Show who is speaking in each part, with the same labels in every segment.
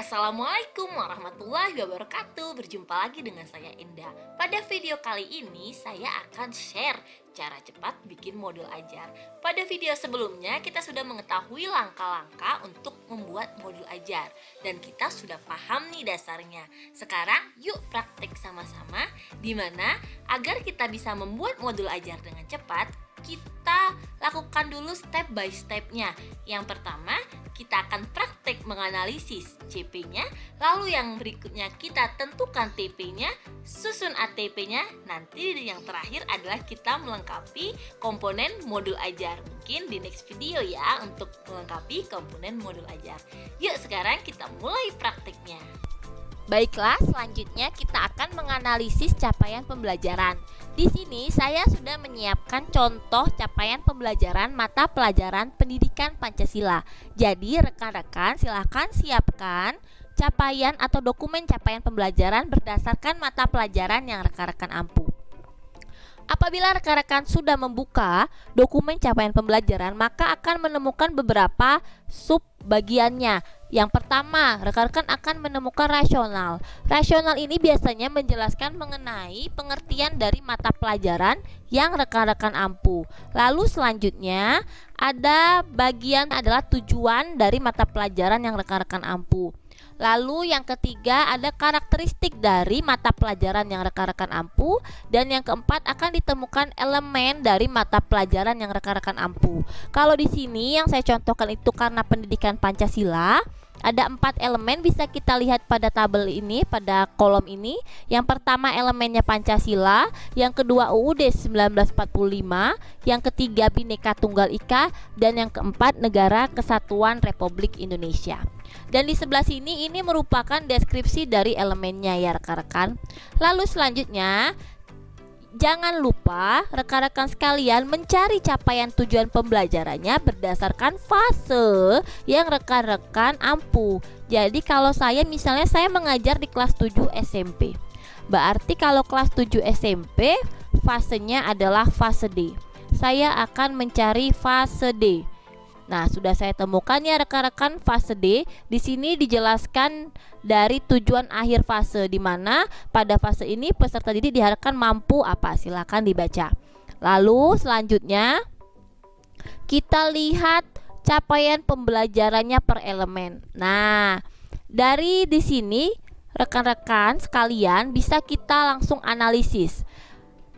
Speaker 1: Assalamualaikum warahmatullahi wabarakatuh. Berjumpa lagi dengan saya Indah. Pada video kali ini saya akan share cara cepat bikin modul ajar. Pada video sebelumnya kita sudah mengetahui langkah-langkah untuk membuat modul ajar dan kita sudah paham nih dasarnya. Sekarang yuk praktek sama-sama, dimana agar kita bisa membuat modul ajar dengan cepat, kita lakukan dulu step by stepnya. Yang pertama, kita akan praktek menganalisis CP-nya, lalu yang berikutnya kita tentukan TP-nya, susun ATP-nya, nanti yang terakhir adalah kita melengkapi komponen modul ajar. Mungkin di next video ya untuk melengkapi komponen modul ajar. Yuk sekarang kita mulai prakteknya.
Speaker 2: Baiklah, selanjutnya kita akan menganalisis capaian pembelajaran. Di sini saya sudah menyiapkan contoh capaian pembelajaran mata pelajaran Pendidikan Pancasila. Jadi rekan-rekan silahkan siapkan capaian atau dokumen capaian pembelajaran berdasarkan mata pelajaran yang rekan-rekan ampu. Apabila rekan-rekan sudah membuka dokumen capaian pembelajaran, maka akan menemukan beberapa sub bagiannya. Yang pertama, rekan-rekan akan menemukan rasional. Rasional ini biasanya menjelaskan mengenai pengertian dari mata pelajaran yang rekan-rekan ampu. Lalu selanjutnya ada bagian adalah tujuan dari mata pelajaran yang rekan-rekan ampu. Lalu yang ketiga ada karakteristik dari mata pelajaran yang rekan-rekan ampu. Dan yang keempat akan ditemukan elemen dari mata pelajaran yang rekan-rekan ampu. Kalau di sini yang saya contohkan itu karena pendidikan Pancasila, ada 4 elemen bisa kita lihat pada tabel ini, pada kolom ini. Yang pertama elemennya Pancasila, yang kedua UUD 1945, yang ketiga Bhinneka Tunggal Ika, dan yang keempat Negara Kesatuan Republik Indonesia. Dan di sebelah sini ini merupakan deskripsi dari elemennya ya rekan-rekan. Lalu selanjutnya jangan lupa rekan-rekan sekalian mencari capaian tujuan pembelajarannya berdasarkan fase yang rekan-rekan ampu. Jadi kalau saya misalnya saya mengajar di kelas 7 SMP. Berarti kalau kelas 7 SMP fasenya adalah fase D. Saya akan mencari fase D. Nah, sudah saya temukan ya rekan-rekan fase D. Di sini dijelaskan dari tujuan akhir fase, di mana pada fase ini peserta didik diharapkan mampu apa? Silakan dibaca. Lalu selanjutnya kita lihat capaian pembelajarannya per elemen. Nah, dari di sini rekan-rekan sekalian bisa kita langsung analisis.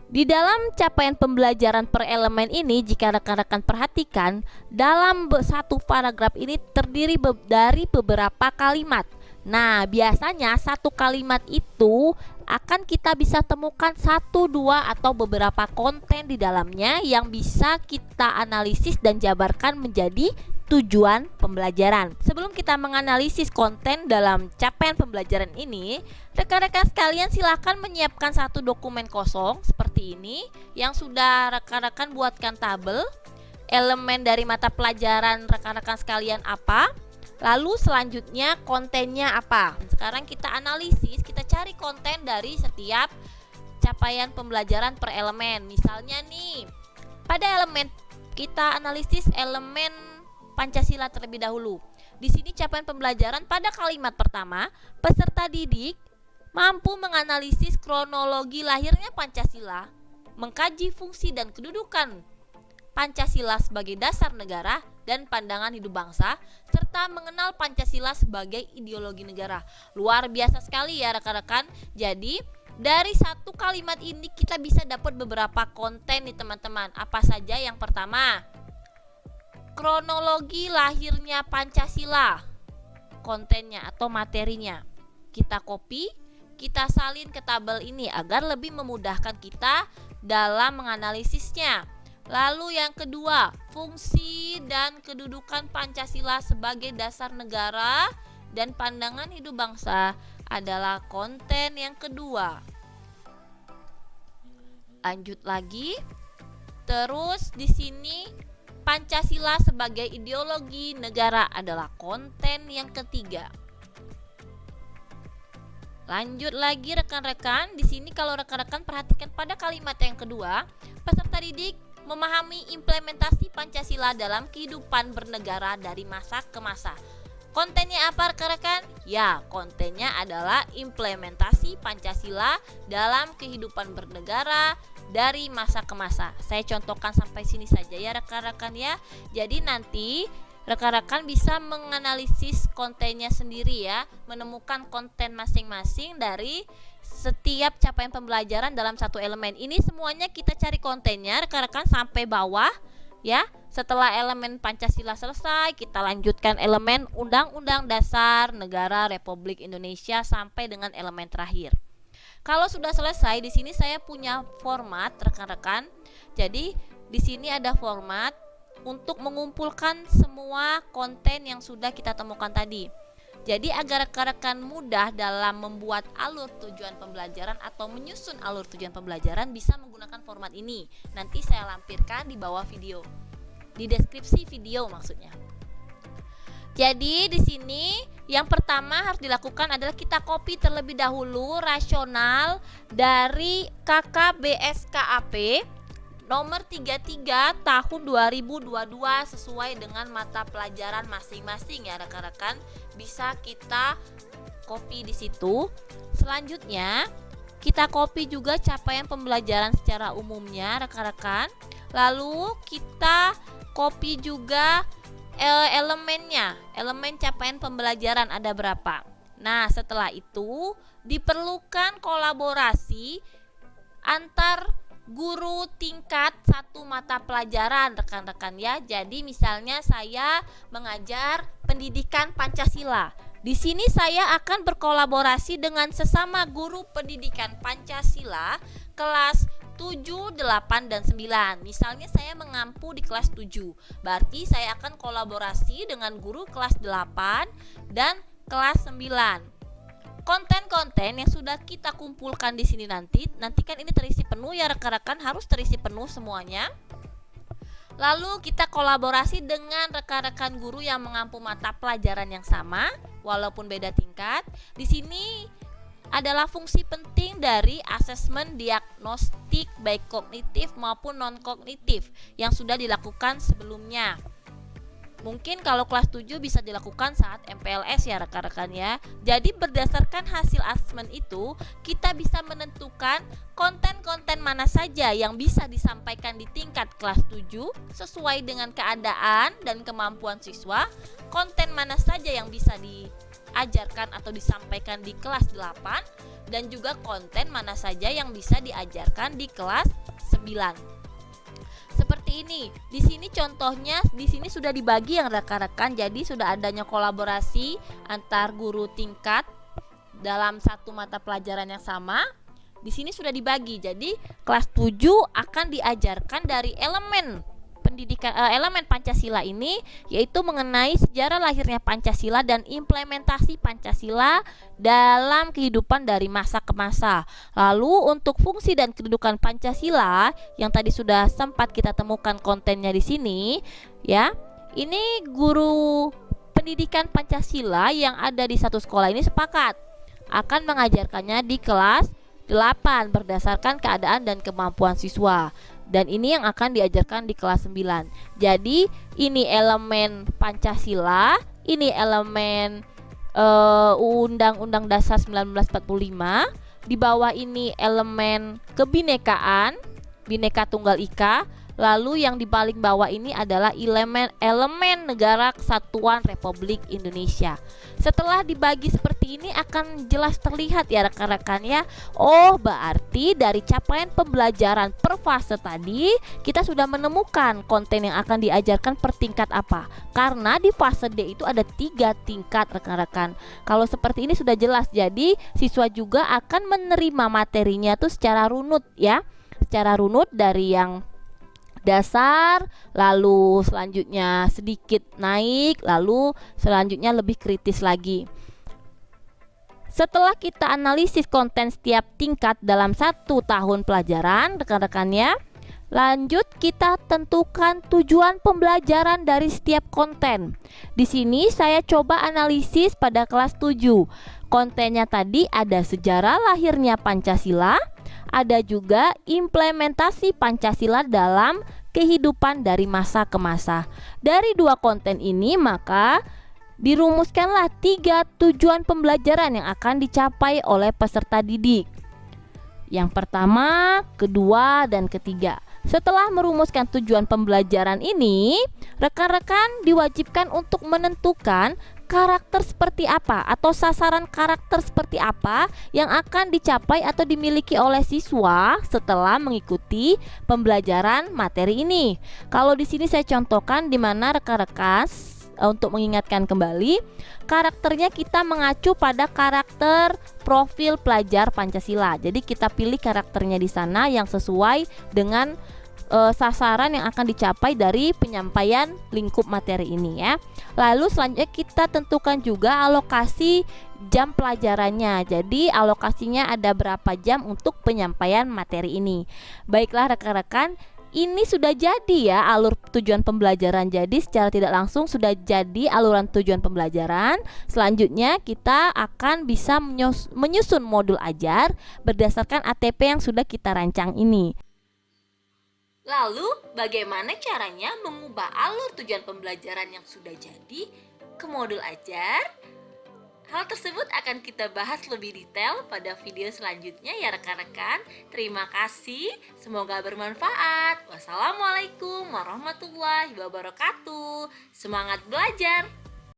Speaker 2: Di dalam capaian pembelajaran per elemen ini, jika rekan-rekan perhatikan, dalam satu paragraf ini terdiri dari beberapa kalimat. Nah, biasanya satu kalimat itu akan kita bisa temukan 1, 2 atau beberapa konten di dalamnya yang bisa kita analisis dan jabarkan menjadi tujuan pembelajaran. Sebelum kita menganalisis konten dalam capaian pembelajaran ini, rekan-rekan sekalian silakan menyiapkan satu dokumen kosong seperti ini yang sudah rekan-rekan buatkan tabel. Elemen dari mata pelajaran rekan-rekan sekalian apa? Lalu selanjutnya kontennya apa? Sekarang kita analisis, kita cari konten dari setiap capaian pembelajaran per elemen. Misalnya nih, pada elemen kita analisis elemen Pancasila terlebih dahulu. Di sini capaian pembelajaran pada kalimat pertama, peserta didik mampu menganalisis kronologi lahirnya Pancasila, mengkaji fungsi dan kedudukan Pancasila sebagai dasar negara dan pandangan hidup bangsa, serta mengenal Pancasila sebagai ideologi negara. Luar biasa sekali ya rekan-rekan. Jadi dari satu kalimat ini kita bisa dapat beberapa konten nih teman-teman. Apa saja? Yang pertama, kronologi lahirnya Pancasila, kontennya atau materinya. Kita copy, kita salin ke tabel ini agar lebih memudahkan kita dalam menganalisisnya. Lalu yang kedua, fungsi dan kedudukan Pancasila sebagai dasar negara dan pandangan hidup bangsa adalah konten yang kedua. Lanjut lagi. Terus di sini Pancasila sebagai ideologi negara adalah konten yang ketiga. Lanjut lagi rekan-rekan, di sini kalau rekan-rekan perhatikan pada kalimat yang kedua, peserta didik memahami implementasi Pancasila dalam kehidupan bernegara dari masa ke masa. Kontennya apa rekan-rekan? Ya, kontennya adalah implementasi Pancasila dalam kehidupan bernegara dari masa ke masa. Saya contohkan sampai sini saja ya rekan-rekan ya. Jadi nanti rekan-rekan bisa menganalisis kontennya sendiri ya, menemukan konten masing-masing dari setiap capaian pembelajaran dalam satu elemen. Ini semuanya kita cari kontennya rekan-rekan sampai bawah ya. Setelah elemen Pancasila selesai, kita lanjutkan elemen Undang-Undang Dasar Negara Republik Indonesia sampai dengan elemen terakhir. Kalau sudah selesai, di sini saya punya format rekan-rekan. Jadi di sini ada format untuk mengumpulkan semua konten yang sudah kita temukan tadi. Jadi agar rekan-rekan mudah dalam membuat alur tujuan pembelajaran atau menyusun alur tujuan pembelajaran bisa menggunakan format ini. Nanti saya lampirkan di bawah video, di deskripsi video maksudnya. Jadi di sini yang pertama harus dilakukan adalah kita copy terlebih dahulu rasional dari KKBSKAP nomor 33 tahun 2022 sesuai dengan mata pelajaran masing-masing ya rekan-rekan. Bisa kita copy di situ. Selanjutnya kita copy juga capaian pembelajaran secara umumnya rekan-rekan. Lalu kita copy juga elemennya, elemen capaian pembelajaran ada berapa. Nah setelah itu diperlukan kolaborasi antar guru tingkat satu mata pelajaran rekan-rekan ya. Jadi misalnya saya mengajar pendidikan Pancasila. Di sini saya akan berkolaborasi dengan sesama guru pendidikan Pancasila kelas 7, 8, dan 9. Misalnya saya mengampu di kelas 7. Berarti saya akan kolaborasi dengan guru kelas 8 dan kelas 9. Konten-konten yang sudah kita kumpulkan di sini nanti kan ini terisi penuh ya rekan-rekan, harus terisi penuh semuanya. Lalu kita kolaborasi dengan rekan-rekan guru yang mengampu mata pelajaran yang sama walaupun beda tingkat. Di sini adalah fungsi penting dari asesmen diagnostik baik kognitif maupun non kognitif yang sudah dilakukan sebelumnya. Mungkin kalau kelas 7 bisa dilakukan saat MPLS ya rekan-rekan ya. Jadi berdasarkan hasil asesmen itu, kita bisa menentukan konten-konten mana saja yang bisa disampaikan di tingkat kelas 7 sesuai dengan keadaan dan kemampuan siswa. Konten mana saja yang bisa diajarkan atau disampaikan di kelas 8 dan juga konten mana saja yang bisa diajarkan di kelas 9. Seperti ini. Di sini contohnya di sini sudah dibagi yang rekan-rekan. Jadi sudah adanya kolaborasi antar guru tingkat dalam satu mata pelajaran yang sama. Di sini sudah dibagi. Jadi kelas 7 akan diajarkan dari elemen pendidikan elemen Pancasila ini, yaitu mengenai sejarah lahirnya Pancasila dan implementasi Pancasila dalam kehidupan dari masa ke masa. Lalu untuk fungsi dan kedudukan Pancasila yang tadi sudah sempat kita temukan kontennya di sini ya. Ini guru pendidikan Pancasila yang ada di satu sekolah ini sepakat akan mengajarkannya di kelas 8 berdasarkan keadaan dan kemampuan siswa. Dan ini yang akan diajarkan di kelas 9. Jadi ini elemen Pancasila, ini elemen Undang-Undang Dasar 1945. Di bawah ini elemen kebinekaan, Bhinneka Tunggal Ika. Lalu yang di paling bawah ini adalah elemen Negara Kesatuan Republik Indonesia. Setelah dibagi seperti ini akan jelas terlihat ya rekan-rekan ya. Oh, berarti dari capaian pembelajaran per fase tadi kita sudah menemukan konten yang akan diajarkan per tingkat apa. Karena di fase D itu ada 3 tingkat rekan-rekan. Kalau seperti ini sudah jelas. Jadi siswa juga akan menerima materinya tuh secara runut ya. Secara runut dari yang dasar, lalu selanjutnya sedikit naik, lalu selanjutnya lebih kritis lagi. Setelah kita analisis konten setiap tingkat dalam 1 tahun pelajaran, rekan-rekannya, lanjut kita tentukan tujuan pembelajaran dari setiap konten. Di sini saya coba analisis pada kelas 7. Kontennya tadi ada sejarah lahirnya Pancasila, ada juga implementasi Pancasila dalam kehidupan dari masa ke masa. Dari 2 konten ini maka dirumuskanlah 3 tujuan pembelajaran yang akan dicapai oleh peserta didik. Yang pertama, kedua, dan ketiga. Setelah merumuskan tujuan pembelajaran ini, rekan-rekan diwajibkan untuk menentukan karakter seperti apa atau sasaran karakter seperti apa yang akan dicapai atau dimiliki oleh siswa setelah mengikuti pembelajaran materi ini. Kalau di sini saya contohkan di mana rekan-rekan untuk mengingatkan kembali, karakternya kita mengacu pada karakter profil pelajar Pancasila. Jadi kita pilih karakternya di sana yang sesuai dengan sasaran yang akan dicapai dari penyampaian lingkup materi ini ya. Lalu selanjutnya kita tentukan juga alokasi jam pelajarannya. Jadi alokasinya ada berapa jam untuk penyampaian materi ini. Baiklah rekan-rekan, ini sudah jadi ya alur tujuan pembelajaran. Jadi secara tidak langsung sudah jadi aluran tujuan pembelajaran. Selanjutnya kita akan bisa menyusun modul ajar berdasarkan ATP yang sudah kita rancang ini.
Speaker 1: Lalu, bagaimana caranya mengubah alur tujuan pembelajaran yang sudah jadi ke modul ajar? Hal tersebut akan kita bahas lebih detail pada video selanjutnya ya rekan-rekan. Terima kasih, semoga bermanfaat. Wassalamualaikum warahmatullahi wabarakatuh. Semangat belajar!